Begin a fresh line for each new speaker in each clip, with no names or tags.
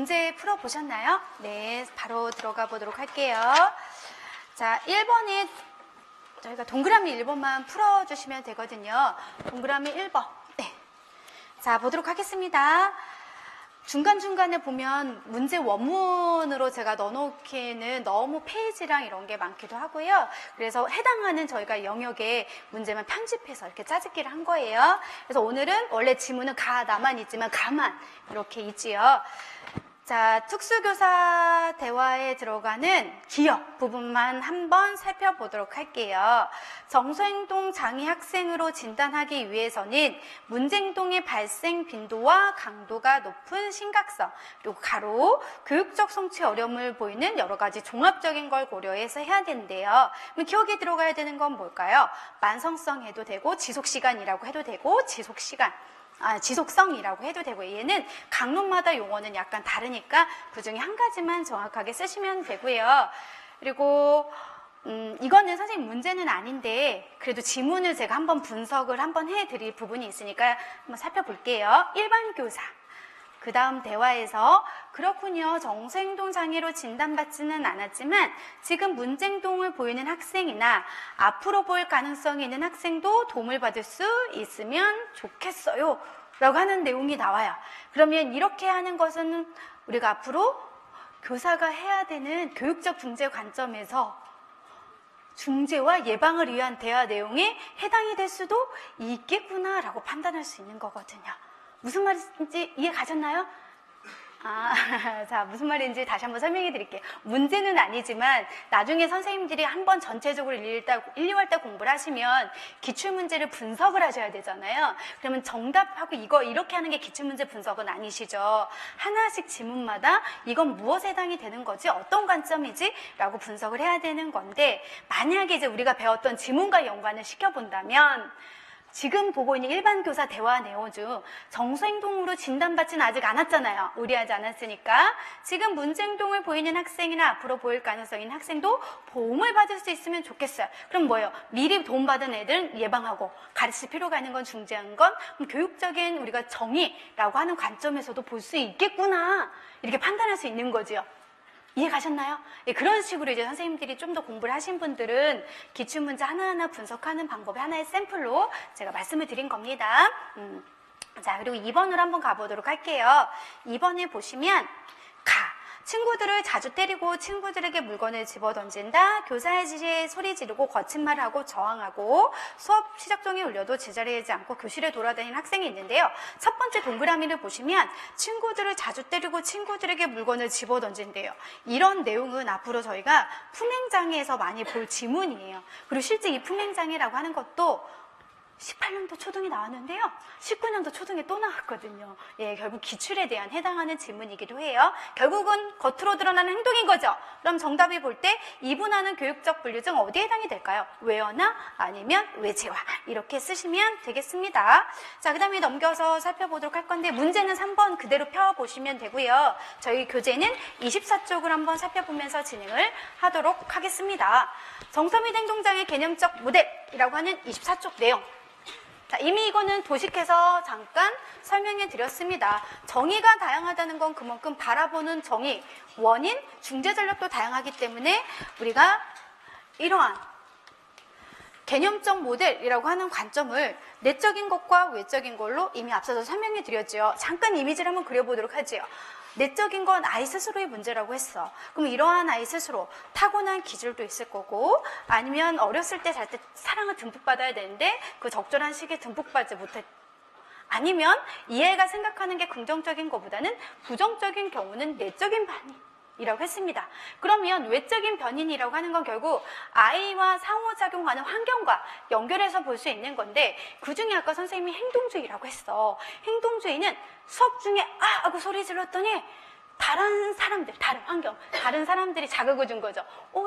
문제 풀어보셨나요? 네, 바로 들어가 보도록 할게요. 자, 1번에 저희가 동그라미 1번만 풀어주시면 되거든요. 동그라미 1번. 네. 자, 보도록 하겠습니다. 중간중간에 보면 문제 원문으로 제가 넣어놓기에는 너무 페이지랑 이런 게 많기도 하고요. 그래서 해당하는 저희가 영역에 문제만 편집해서 이렇게 짜집기를 한 거예요. 그래서 오늘은 원래 지문은 가나만 있지만 가만 이렇게 있지요. 자, 특수교사 대화에 들어가는 기억 부분만 한번 살펴보도록 할게요. 정서행동 장애 학생으로 진단하기 위해서는 문제행동의 발생 빈도와 강도가 높은 심각성, 그리고 가로, 교육적 성취 어려움을 보이는 여러 가지 종합적인 걸 고려해서 해야 되는데요. 그럼 기억에 들어가야 되는 건 뭘까요? 만성성 해도 되고, 지속시간이라고 해도 되고, 지속성이라고 해도 되고, 얘는 강론마다 용어는 약간 다르니까 그 중에 한 가지만 정확하게 쓰시면 되고요. 그리고 이거는 선생님 문제는 아닌데 그래도 지문을 제가 한번 분석을 한번 해드릴 부분이 있으니까 한번 살펴볼게요. 일반 교사. 그 다음 대화에서 그렇군요. 정서행동 장애로 진단받지는 않았지만 지금 문제행동을 보이는 학생이나 앞으로 볼 가능성이 있는 학생도 도움을 받을 수 있으면 좋겠어요. 라고 하는 내용이 나와요. 그러면 이렇게 하는 것은 우리가 앞으로 교사가 해야 되는 교육적 중재 관점에서 중재와 예방을 위한 대화 내용에 해당이 될 수도 있겠구나라고 판단할 수 있는 거거든요. 무슨 말인지 이해 가셨나요? 자, 무슨 말인지 다시 한번 설명해 드릴게요. 문제는 아니지만 나중에 선생님들이 한번 전체적으로 1, 2월 때 공부를 하시면 기출문제를 분석을 하셔야 되잖아요. 그러면 정답하고 이거 이렇게 하는 게 기출문제 분석은 아니시죠. 하나씩 지문마다 이건 무엇에 해당이 되는 거지? 어떤 관점이지? 라고 분석을 해야 되는 건데 만약에 이제 우리가 배웠던 지문과 연관을 시켜본다면 지금 보고 있는 일반 교사 대화 내용 중 정서행동으로 진단받지는 아직 않았잖아요. 의뢰하지 않았으니까. 지금 문제행동을 보이는 학생이나 앞으로 보일 가능성이 있는 학생도 도움을 받을 수 있으면 좋겠어요. 그럼 뭐예요? 미리 도움받은 애들 예방하고 가르칠 필요가 있는 건 중재한 건 교육적인 우리가 정의라고 하는 관점에서도 볼 수 있겠구나. 이렇게 판단할 수 있는 거지요. 이해 가셨나요? 예, 그런 식으로 이제 선생님들이 좀 더 공부를 하신 분들은 기출문제 하나하나 분석하는 방법의 하나의 샘플로 제가 말씀을 드린 겁니다. 자, 그리고 2번으로 한번 가보도록 할게요. 2번에 보시면 친구들을 자주 때리고 친구들에게 물건을 집어던진다. 교사의 지시에 소리 지르고 거친 말을 하고 저항하고 수업 시작종이 울려도 제자리에 있지 않고 교실에 돌아다니는 학생이 있는데요. 첫 번째 동그라미를 보시면 친구들을 자주 때리고 친구들에게 물건을 집어던진대요. 이런 내용은 앞으로 저희가 품행장애에서 많이 볼 지문이에요. 그리고 실제 이 품행장애라고 하는 것도 18년도 초등에 나왔는데요. 19년도 초등에 또 나왔거든요. 예, 결국 기출에 대한 해당하는 질문이기도 해요. 결국은 겉으로 드러나는 행동인 거죠. 그럼 정답이 볼 때 이분하는 교육적 분류증 어디에 해당이 될까요? 외어나 아니면 외재화 이렇게 쓰시면 되겠습니다. 자, 그 다음에 넘겨서 살펴보도록 할 건데 문제는 3번 그대로 펴보시면 되고요. 저희 교재는 24쪽을 한번 살펴보면서 진행을 하도록 하겠습니다. 정서 및 행동장애 개념적 모델이라고 하는 24쪽 내용. 자, 이미 이거는 도식해서 잠깐 설명해 드렸습니다. 정의가 다양하다는 건 그만큼 바라보는 정의, 원인, 중재 전략도 다양하기 때문에 우리가 이러한 개념적 모델이라고 하는 관점을 내적인 것과 외적인 걸로 이미 앞서서 설명해 드렸죠. 잠깐 이미지를 한번 그려보도록 하죠. 내적인 건 아이 스스로의 문제라고 했어. 그럼 이러한 아이 스스로 타고난 기질도 있을 거고 아니면 어렸을 때 잘 때 사랑을 듬뿍 받아야 되는데 그 적절한 시기에 듬뿍 받지 못했 아니면 이 애가 생각하는 게 긍정적인 것보다는 부정적인 경우는 내적인 반응이라고 했습니다. 그러면 외적인 변인이라고 하는 건 결국 아이와 상호작용하는 환경과 연결해서 볼 수 있는 건데 그중에 아까 선생님이 행동주의라고 했어. 행동주의는 수업 중에 하고 소리 질렀더니 다른 사람들, 다른 환경, 다른 사람들이 자극을 준 거죠.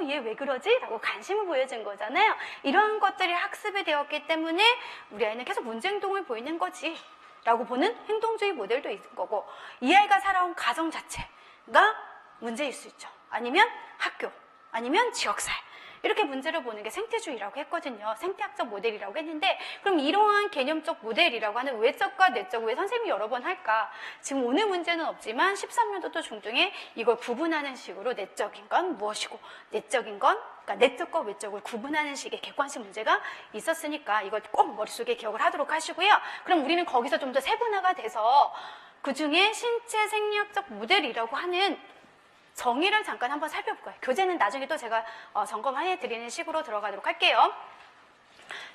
얘 왜 그러지? 라고 관심을 보여준 거잖아요. 이러한 것들이 학습이 되었기 때문에 우리 아이는 계속 문제행동을 보이는 거지 라고 보는 행동주의 모델도 있을 거고 이 아이가 살아온 가정 자체가 문제일 수 있죠. 아니면 학교, 아니면 지역사회. 이렇게 문제를 보는 게 생태주의라고 했거든요. 생태학적 모델이라고 했는데 그럼 이러한 개념적 모델이라고 하는 외적과 내적 왜 선생님이 여러 번 할까? 지금 오늘 문제는 없지만 13년도 또 중등에 이걸 구분하는 식으로 내적인 건 무엇이고 내적인 건 그러니까 내적과 외적을 구분하는 식의 객관식 문제가 있었으니까 이걸 꼭 머릿속에 기억을 하도록 하시고요. 그럼 우리는 거기서 좀 더 세분화가 돼서 그중에 신체 생리학적 모델이라고 하는 정의를 잠깐 한번 살펴볼 거예요. 교재는 나중에 또 제가 점검해 드리는 식으로 들어가도록 할게요.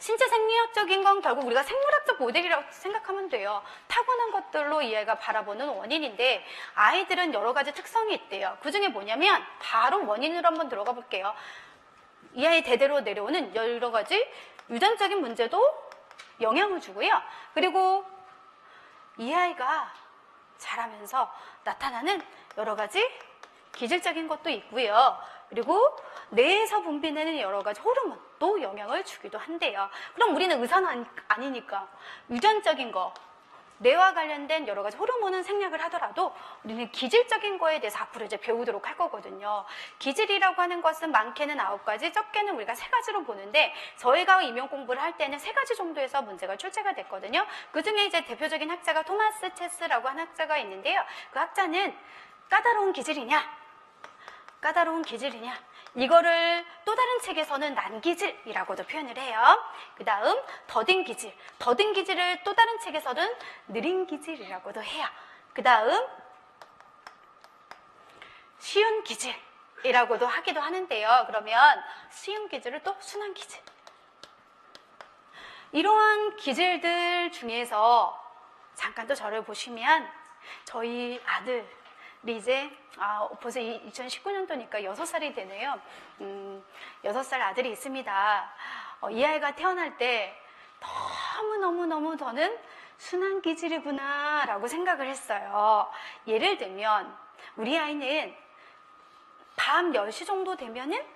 신체 생리학적인 건 결국 우리가 생물학적 모델이라고 생각하면 돼요. 타고난 것들로 이 아이가 바라보는 원인인데 아이들은 여러 가지 특성이 있대요. 그중에 뭐냐면 바로 원인으로 한번 들어가 볼게요. 이 아이 대대로 내려오는 여러 가지 유전적인 문제도 영향을 주고요. 그리고 이 아이가 자라면서 나타나는 여러 가지 기질적인 것도 있고요. 그리고 뇌에서 분비되는 여러 가지 호르몬도 영향을 주기도 한대요. 그럼 우리는 의사는 아니니까 유전적인 거, 뇌와 관련된 여러 가지 호르몬은 생략을 하더라도 우리는 기질적인 거에 대해서 앞으로 이제 배우도록 할 거거든요. 기질이라고 하는 것은 많게는 9가지, 적게는 우리가 3가지로 보는데 저희가 임용 공부를 할 때는 3가지 정도에서 문제가 출제가 됐거든요. 그 중에 이제 대표적인 학자가 토마스 체스라고 하는 학자가 있는데요. 그 학자는 까다로운 기질이냐, 까다로운 기질이냐, 이거를 또 다른 책에서는 난기질이라고도 표현을 해요. 그 다음 더딘 기질, 더딘 기질을 또 다른 책에서는 느린 기질이라고도 해요. 그 다음 쉬운 기질이라고도 하기도 하는데요. 그러면 쉬운 기질을 또 순한 기질, 이러한 기질들 중에서 잠깐 또 저를 보시면 저희 아들이 이제 벌써 2019년도니까 6살이 되네요. 6살 아들이 있습니다. 이 아이가 태어날 때 너무너무너무 저는 순한 기질이구나 라고 생각을 했어요. 예를 들면 우리 아이는 밤 10시 정도 되면은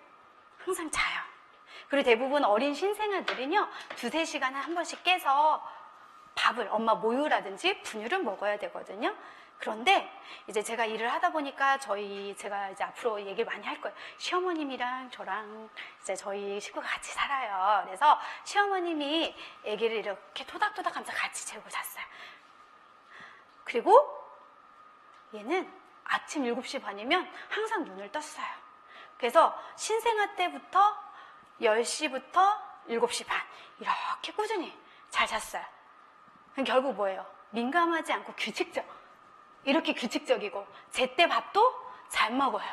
항상 자요. 그리고 대부분 어린 신생아들은요 2-3시간에 한 번씩 깨서 밥을 엄마 모유라든지 분유를 먹어야 되거든요. 그런데 이제 제가 일을 하다 보니까 제가 이제 앞으로 얘기를 많이 할 거예요. 시어머님이랑 저랑 이제 저희 식구가 같이 살아요. 그래서 시어머님이 아기를 이렇게 토닥토닥 하면서 같이 재우고 잤어요. 그리고 얘는 아침 7시 반이면 항상 눈을 떴어요. 그래서 신생아 때부터 10시부터 7시 반 이렇게 꾸준히 잘 잤어요. 결국 뭐예요? 민감하지 않고 규칙적. 이렇게 규칙적이고 제때 밥도 잘 먹어요.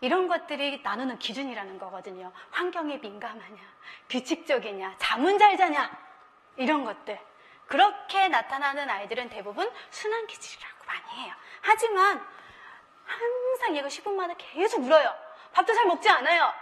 이런 것들이 나누는 기준이라는 거거든요. 환경에 민감하냐, 규칙적이냐, 잠은 잘 자냐, 이런 것들. 그렇게 나타나는 아이들은 대부분 순한 기질이라고 많이 해요. 하지만 항상 얘가 10분마다 계속 울어요. 밥도 잘 먹지 않아요.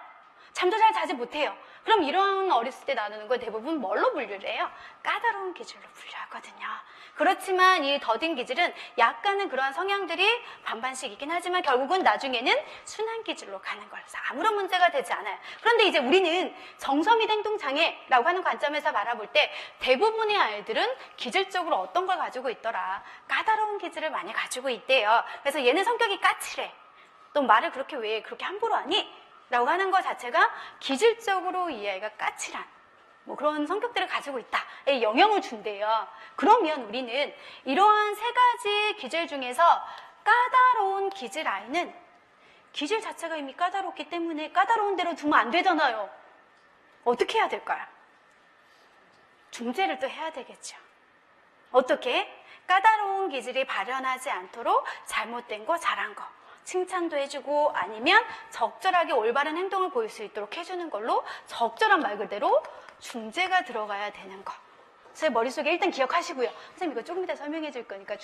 잠도 잘 자지 못해요. 그럼 이런 어렸을 때 나누는 걸 대부분 뭘로 분류를 해요? 까다로운 기질로 분류하거든요. 그렇지만 이 더딘 기질은 약간은 그러한 성향들이 반반씩이긴 하지만 결국은 나중에는 순한 기질로 가는 거라서 아무런 문제가 되지 않아요. 그런데 이제 우리는 정서및 행동장애라고 하는 관점에서 바라볼 때 대부분의 아이들은 기질적으로 어떤 걸 가지고 있더라. 까다로운 기질을 많이 가지고 있대요. 그래서 얘는 성격이 까칠해. 또 말을 왜 그렇게 함부로 하니? 라고 하는 것 자체가 기질적으로 이 아이가 까칠한 그런 성격들을 가지고 있다에 영향을 준대요. 그러면 우리는 이러한 3가지 기질 중에서 까다로운 기질 아이는 기질 자체가 이미 까다롭기 때문에 까다로운 대로 두면 안 되잖아요. 어떻게 해야 될까요? 중재를 또 해야 되겠죠. 어떻게? 까다로운 기질이 발현하지 않도록 잘못된 거, 잘한 거 칭찬도 해주고 아니면 적절하게 올바른 행동을 보일 수 있도록 해주는 걸로 적절한 말 그대로 중재가 들어가야 되는 거. 제 머릿속에 일단 기억하시고요. 선생님 이거 조금 이따 설명해 줄 거니까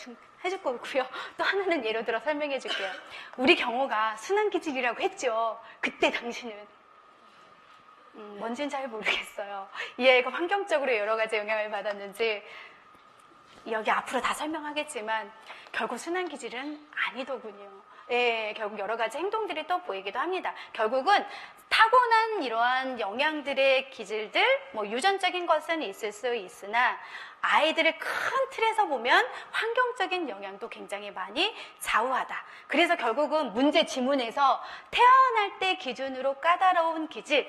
해줄 거고요. 또 하나는 예로 들어 설명해 줄게요. 우리 경호가 순한 기질이라고 했죠. 그때 당신은 뭔지는 잘 모르겠어요. 이 아이가 환경적으로 여러 가지 영향을 받았는지 여기 앞으로 다 설명하겠지만 결국 순환 기질은 아니더군요. 예, 결국 여러 가지 행동들이 또 보이기도 합니다. 결국은 타고난 이러한 영양들의 기질들, 뭐 유전적인 것은 있을 수 있으나 아이들을 큰 틀에서 보면 환경적인 영향도 굉장히 많이 좌우하다. 그래서 결국은 문제 지문에서 태어날 때 기준으로 까다로운 기질,